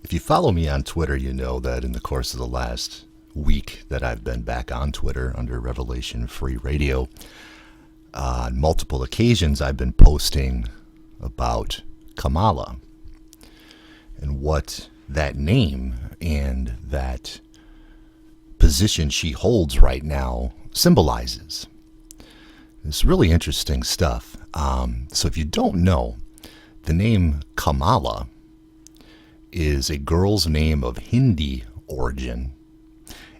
If you follow me on Twitter, you know that in the course of the last week that I've been back on Twitter under Revelation Free Radio, on multiple occasions I've been posting about Kamala and what that name and that position she holds right now symbolizes. It's really interesting stuff. So if you don't know, the name Kamala is a girl's name of Hindi origin,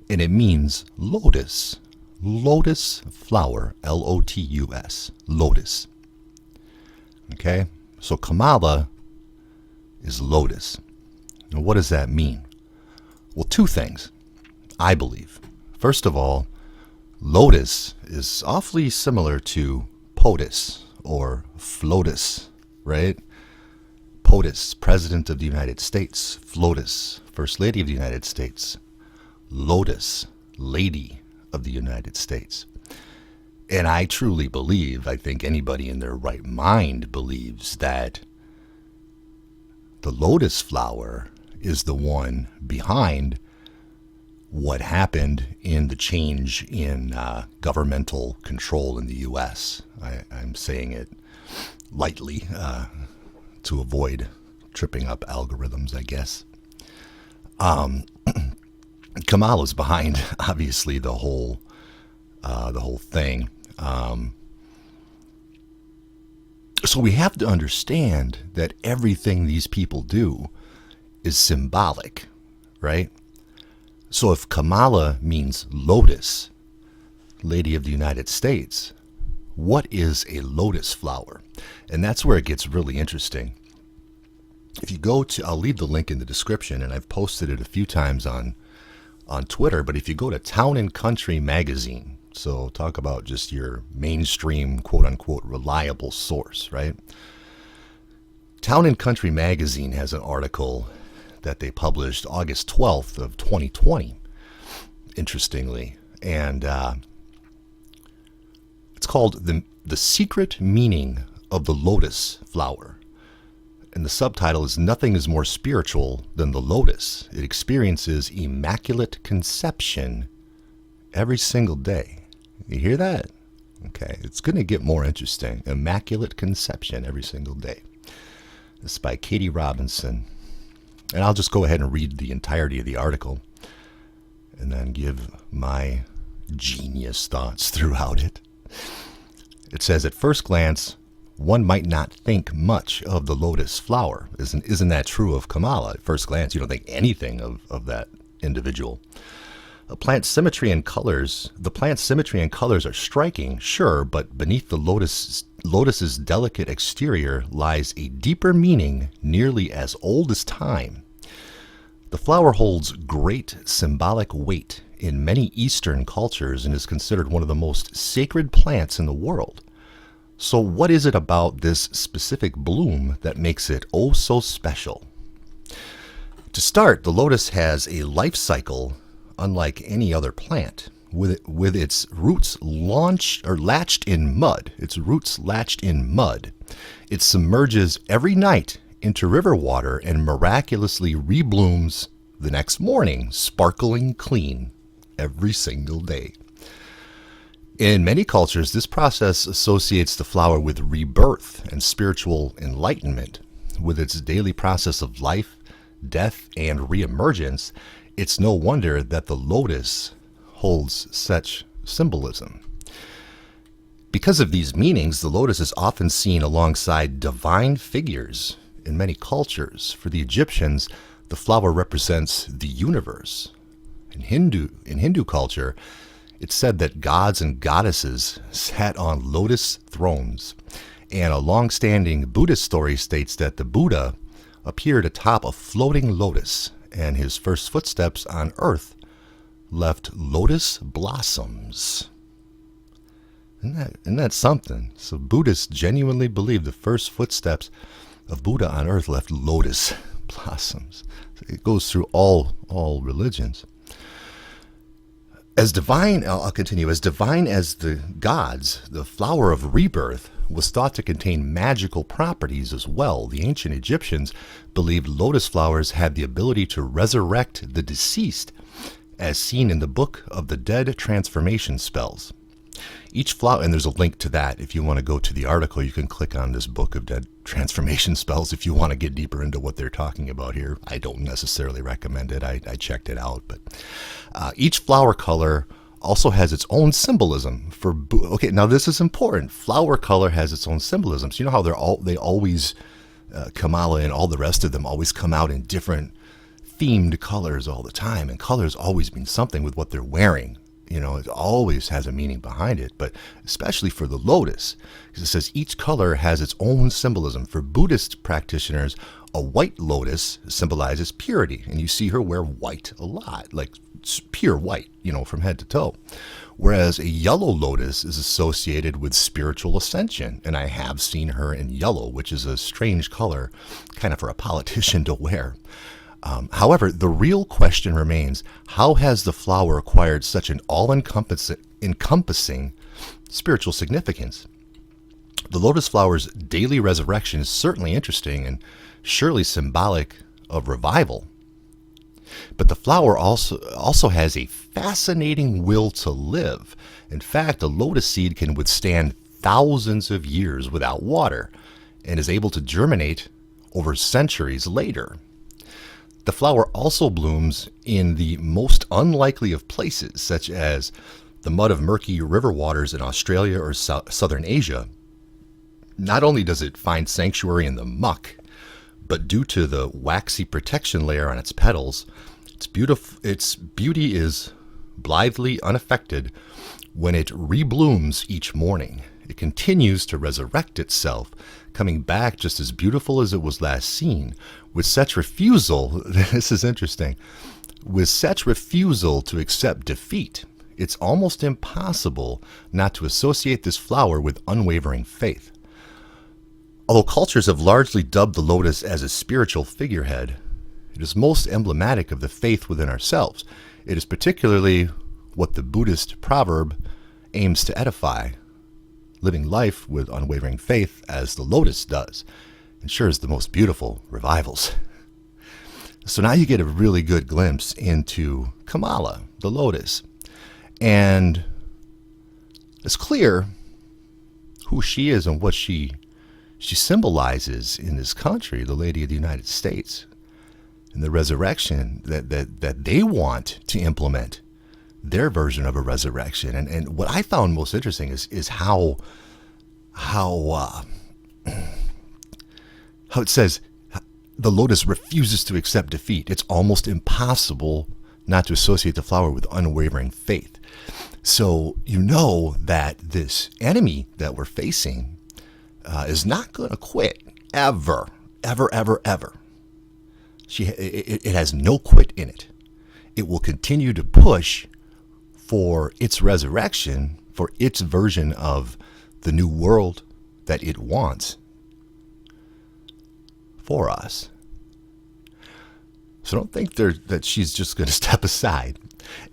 and it means lotus. Lotus flower, L-O-T-U-S, lotus. Okay, so Kamala is lotus. Now what does that mean? Well, two things, I believe. First of all, lotus is awfully similar to POTUS or FLOTUS, right? POTUS, President of the United States. FLOTUS, First Lady of the United States. LOTUS, Lady of the United States. And I truly believe, I think anybody in their right mind believes that the lotus flower is the one behind what happened in the change in governmental control in the U.S. I'm saying it lightly to avoid tripping up algorithms, I guess. Kamala's behind, obviously, the whole thing. So we have to understand that everything these people do is symbolic, right? So if Kamala means lotus, Lady of the United States, what is a lotus flower? And that's where it gets really interesting. If you go to, I'll leave the link in the description, and I've posted it a few times on Twitter, but if you go to Town and Country magazine, so talk about just your mainstream, quote-unquote, reliable source, right? Town and Country magazine has an article that they published August 12th of 2020, interestingly, and it's called The Secret Meaning of the Lotus Flower. And the subtitle is Nothing is More Spiritual Than the Lotus. It experiences immaculate conception every single day. You hear that? Okay, it's going to get more interesting. Immaculate conception every single day. This is by Katie Robinson. And I'll just go ahead and read the entirety of the article and then give my genius thoughts throughout it. It says, at first glance, one might not think much of the lotus flower. Isn't that true of Kamala? At first glance, you don't think anything of that individual. The plant symmetry and colors are striking, sure, but beneath the lotus's delicate exterior lies a deeper meaning nearly as old as time. The flower holds great symbolic weight in many Eastern cultures and is considered one of the most sacred plants in the world. So what is it about this specific bloom that makes it oh so special? To start, the lotus has a life cycle unlike any other plant, with its roots latched in mud. It submerges every night into river water and miraculously reblooms the next morning, sparkling clean every single day. In many cultures, this process associates the flower with rebirth and spiritual enlightenment. With its daily process of life, death, and reemergence, it's no wonder that the lotus holds such symbolism. Because of these meanings, the lotus is often seen alongside divine figures in many cultures. For the Egyptians, the flower represents the universe. In Hindu culture, it's said that gods and goddesses sat on lotus thrones. And a long-standing Buddhist story states that the Buddha appeared atop a floating lotus, and his first footsteps on earth left lotus blossoms. Isn't that something? So Buddhists genuinely believe the first footsteps of Buddha on earth left lotus blossoms. It goes through all religions. I'll continue. As divine as the gods, the flower of rebirth was thought to contain magical properties as well. The ancient Egyptians believed lotus flowers had the ability to resurrect the deceased, as seen in the Book of the Dead transformation spells. Each flower, and there's a link to that. If you want to go to the article, you can click on this Book of Dead transformation spells if you want to get deeper into what they're talking about here. I don't necessarily recommend it. I checked it out. But each flower color also has its own symbolism for. Okay, now this is important. Flower color has its own symbolisms. You know how they always Kamala and all the rest of them always come out in different themed colors all the time, and colors always mean something with what they're wearing. You know, it always has a meaning behind it, but especially for the lotus, because it says each color has its own symbolism. For Buddhist practitioners, a white lotus symbolizes purity, and you see her wear white a lot, like pure white, you know, from head to toe. Whereas a yellow lotus is associated with spiritual ascension, and I have seen her in yellow, which is a strange color, kind of for a politician to wear. However, the real question remains, how has the flower acquired such an all-encompassing spiritual significance? The lotus flower's daily resurrection is certainly interesting and surely symbolic of revival. But the flower also has a fascinating will to live. In fact, a lotus seed can withstand thousands of years without water and is able to germinate over centuries later. The flower also blooms in the most unlikely of places, such as the mud of murky river waters in Australia or southern Asia. Not only does it find sanctuary in the muck, but due to the waxy protection layer on its petals, its beauty is blithely unaffected when it reblooms each morning. It continues to resurrect itself, coming back just as beautiful as it was last seen. With such refusal, this is interesting, with such refusal to accept defeat, it's almost impossible not to associate this flower with unwavering faith. Although cultures have largely dubbed the lotus as a spiritual figurehead, it is most emblematic of the faith within ourselves. It is particularly what the Buddhist proverb aims to edify, living life with unwavering faith as the lotus does, ensures the most beautiful revivals. So now you get a really good glimpse into Kamala, the lotus. And it's clear who she is and what she symbolizes in this country, the Lady of the United States, and the resurrection that they want to implement, their version of a resurrection. And what I found most interesting is how it says the lotus refuses to accept defeat. It's almost impossible not to associate the flower with unwavering faith. So you know that this enemy that we're facing is not going to quit ever, ever, ever, ever. It has no quit in it. It will continue to push for its resurrection, for its version of the new world that it wants for us. So don't think that she's just going to step aside.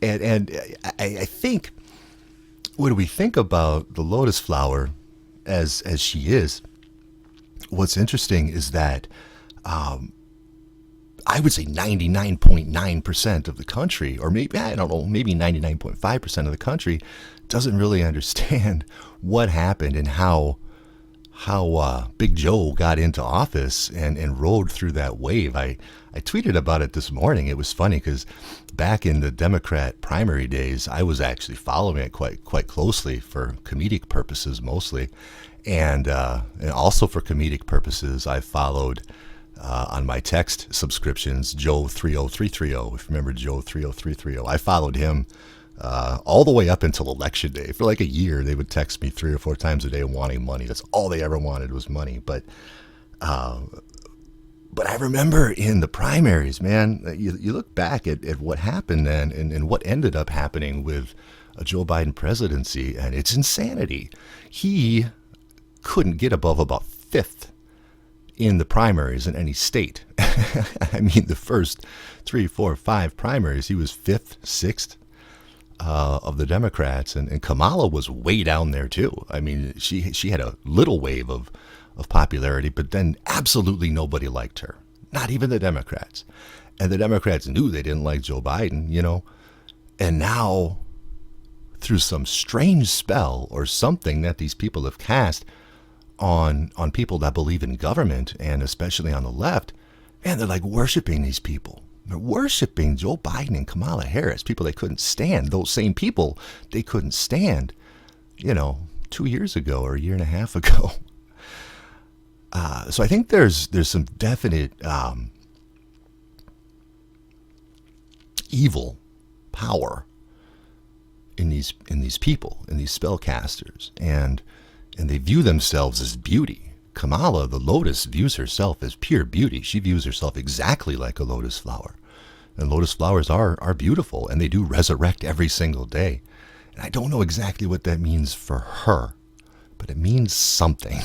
And I think when we think about the lotus flower as she is, what's interesting is that I would say 99.9% of the country, or maybe, I don't know, maybe 99.5% of the country doesn't really understand what happened and how Big Joe got into office and rode through that wave. I tweeted about it this morning. It was funny because back in the Democrat primary days, I was actually following it quite closely for comedic purposes mostly. And also for comedic purposes, I followed on my text subscriptions, Joe 30330. If you remember Joe 30330, I followed him all the way up until election day. For like a year, they would text me 3 or 4 times a day wanting money. That's all they ever wanted was money. But I remember in the primaries, man, you look back at what happened then and what ended up happening with a Joe Biden presidency, and it's insanity. He couldn't get above about 5th in the primaries in any state. I mean, the first 3, 4, 5 primaries, he was 5th, 6th. of the Democrats, and Kamala was way down there too. I mean, she had a little wave of popularity, but then absolutely nobody liked her, not even the Democrats. And the Democrats knew they didn't like Joe Biden, you know. And now, through some strange spell or something that these people have cast on people that believe in government, and especially on the left, man, they're like worshiping these people. They're worshiping Joe Biden and Kamala Harris, people they couldn't stand. Those same people they couldn't stand, 2 years ago or a year and a half ago. So I think there's some definite evil power in these people, in these spellcasters, and they view themselves as beauty. Kamala, the lotus, views herself as pure beauty. She views herself exactly like a lotus flower. And lotus flowers are beautiful, and they do resurrect every single day. And I don't know exactly what that means for her, but it means something.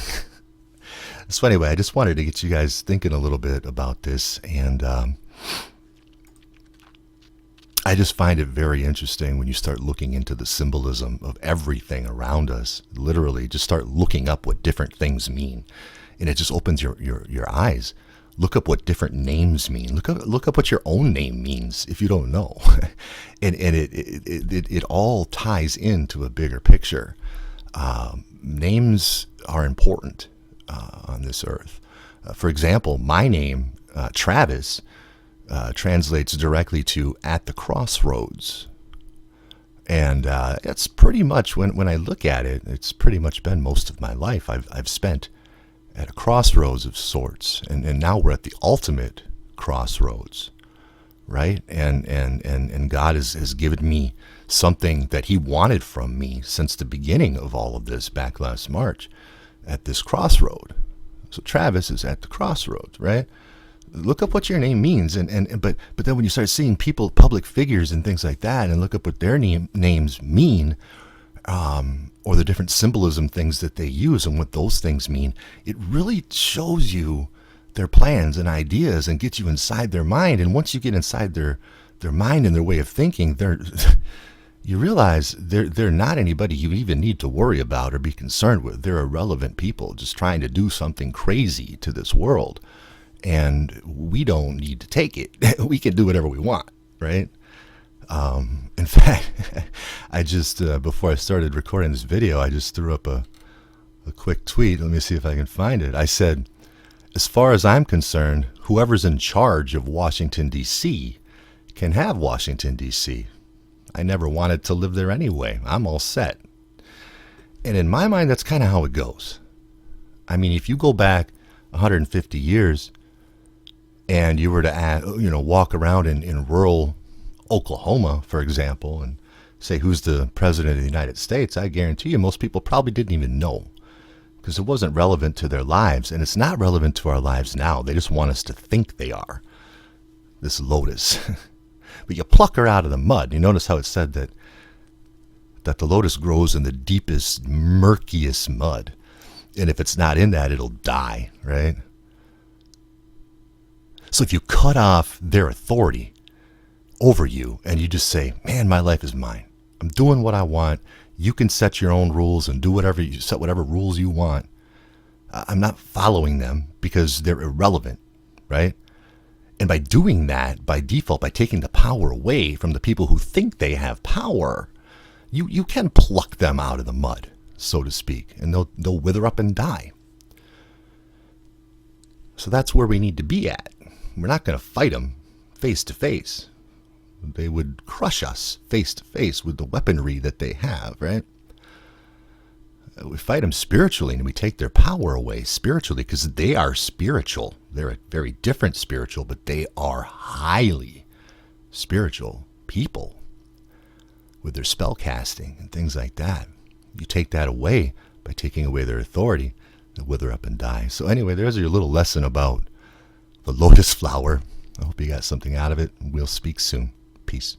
So anyway, I just wanted to get you guys thinking a little bit about this, and I just find it very interesting when you start looking into the symbolism of everything around us. Literally, just start looking up what different things mean, and it just opens your eyes. Look up what different names mean. Look up what your own name means if you don't know, and it all ties into a bigger picture. Names are important on this earth. For example, my name, Travis, translates directly to "at the crossroads," and it's pretty much, when I look at it, it's pretty much been most of my life I've spent at a crossroads of sorts, and now we're at the ultimate crossroads, right? And God has given me something that He wanted from me since the beginning of all of this back last March, at this crossroad. So Travis is at the crossroads, right? Look up what your name means, but then when you start seeing people, public figures and things like that, and look up what their names mean, or the different symbolism things that they use and what those things mean, it really shows you their plans and ideas and gets you inside their mind. And once you get inside their mind and their way of thinking, you realize they're not anybody you even need to worry about or be concerned with. They're irrelevant people just trying to do something crazy to this world. And we don't need to take it. We can do whatever we want, right? In fact, I just, before I started recording this video, I just threw up a quick tweet. Let me see if I can find it. I said, as far as I'm concerned, whoever's in charge of Washington, D.C. can have Washington, D.C. I never wanted to live there anyway. I'm all set. And in my mind, that's kind of how it goes. I mean, if you go back 150 years, and you were to walk around in rural Oklahoma, for example, and say who's the president of the United States, I guarantee you most people probably didn't even know, because it wasn't relevant to their lives, and it's not relevant to our lives now. They just want us to think they are. This lotus. But you pluck her out of the mud. You notice how it said that the lotus grows in the deepest, murkiest mud. And if it's not in that, it'll die, right? So if you cut off their authority over you and you just say, man, my life is mine. I'm doing what I want. You can set your own rules and do whatever rules you want. I'm not following them because they're irrelevant, right? And by doing that, by default, by taking the power away from the people who think they have power, you can pluck them out of the mud, so to speak, and they'll wither up and die. So that's where we need to be at. We're not going to fight them face to face. They would crush us face to face with the weaponry that they have, right? We fight them spiritually, and we take their power away spiritually, because they are spiritual. They're a very different spiritual, but they are highly spiritual people with their spell casting and things like that. You take that away by taking away their authority, they'll wither up and die. So anyway, there's your little lesson about the lotus flower. I hope you got something out of it. We'll speak soon. Peace.